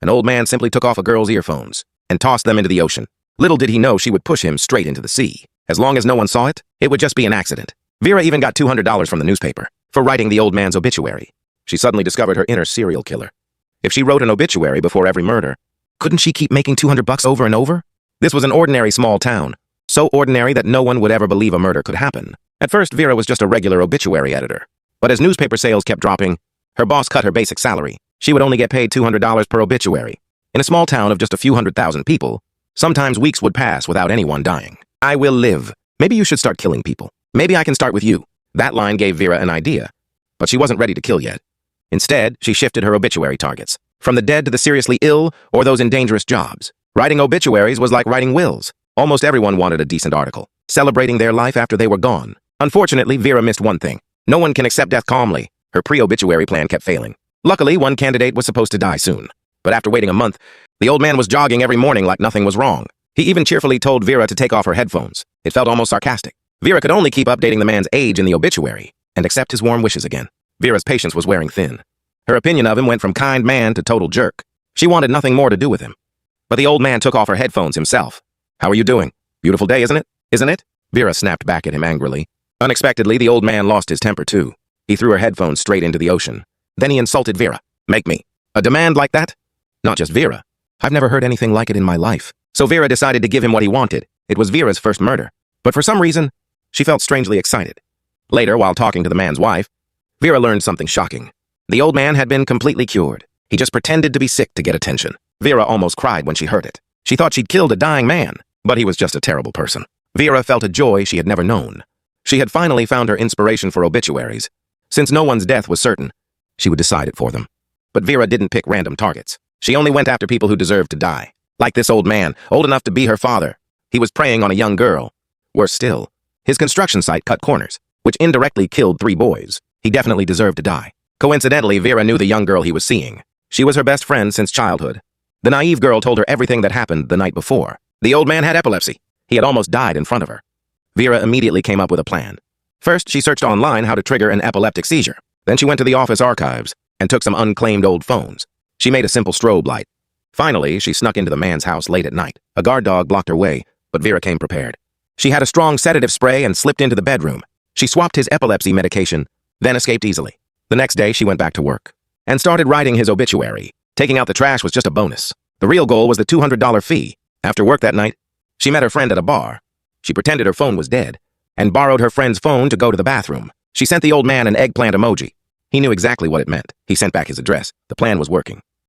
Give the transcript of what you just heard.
An old man simply took off a girl's earphones and tossed them into the ocean. Little did he know she would push him straight into the sea. As long as no one saw it, it would just be an accident. Vera even got $200 from the newspaper for writing the old man's obituary. She suddenly discovered her inner serial killer. If she wrote an obituary before every murder, couldn't she keep making $200 over and over? This was an ordinary small town, so ordinary that no one would ever believe a murder could happen. At first, Vera was just a regular obituary editor. But as newspaper sales kept dropping, her boss cut her basic salary. She would only get paid $200 per obituary. In a small town of just a few 100,000 people, sometimes weeks would pass without anyone dying. I will live. Maybe you should start killing people. Maybe I can start with you. That line gave Vera an idea. But she wasn't ready to kill yet. Instead, she shifted her obituary targets, from the dead to the seriously ill or those in dangerous jobs. Writing obituaries was like writing wills. Almost everyone wanted a decent article, celebrating their life after they were gone. Unfortunately, Vera missed one thing. No one can accept death calmly. Her pre-obituary plan kept failing. Luckily, one candidate was supposed to die soon. But after waiting a month, the old man was jogging every morning like nothing was wrong. He even cheerfully told Vera to take off her headphones. It felt almost sarcastic. Vera could only keep updating the man's age in the obituary and accept his warm wishes again. Vera's patience was wearing thin. Her opinion of him went from kind man to total jerk. She wanted nothing more to do with him. But the old man took off her headphones himself. How are you doing? Beautiful day, isn't it? Isn't it? Vera snapped back at him angrily. Unexpectedly, the old man lost his temper too. He threw her headphones straight into the ocean. Then he insulted Vera. Make me. A demand like that? Not just Vera. I've never heard anything like it in my life. So Vera decided to give him what he wanted. It was Vera's first murder. But for some reason, she felt strangely excited. Later, while talking to the man's wife, Vera learned something shocking. The old man had been completely cured. He just pretended to be sick to get attention. Vera almost cried when she heard it. She thought she'd killed a dying man, but he was just a terrible person. Vera felt a joy she had never known. She had finally found her inspiration for obituaries. Since no one's death was certain, she would decide it for them. But Vera didn't pick random targets. She only went after people who deserved to die. Like this old man, old enough to be her father. He was preying on a young girl. Worse still, his construction site cut corners, which indirectly killed 3 boys. He definitely deserved to die. Coincidentally, Vera knew the young girl he was seeing. She was her best friend since childhood. The naive girl told her everything that happened the night before. The old man had epilepsy. He had almost died in front of her. Vera immediately came up with a plan. First, she searched online how to trigger an epileptic seizure. Then she went to the office archives and took some unclaimed old phones. She made a simple strobe light. Finally, she snuck into the man's house late at night. A guard dog blocked her way, but Vera came prepared. She had a strong sedative spray and slipped into the bedroom. She swapped his epilepsy medication, then escaped easily. The next day, she went back to work and started writing his obituary. Taking out the trash was just a bonus. The real goal was the $200 fee. After work that night, she met her friend at a bar. She pretended her phone was dead and borrowed her friend's phone to go to the bathroom. She sent the old man an eggplant emoji. He knew exactly what it meant. He sent back his address. The plan was working.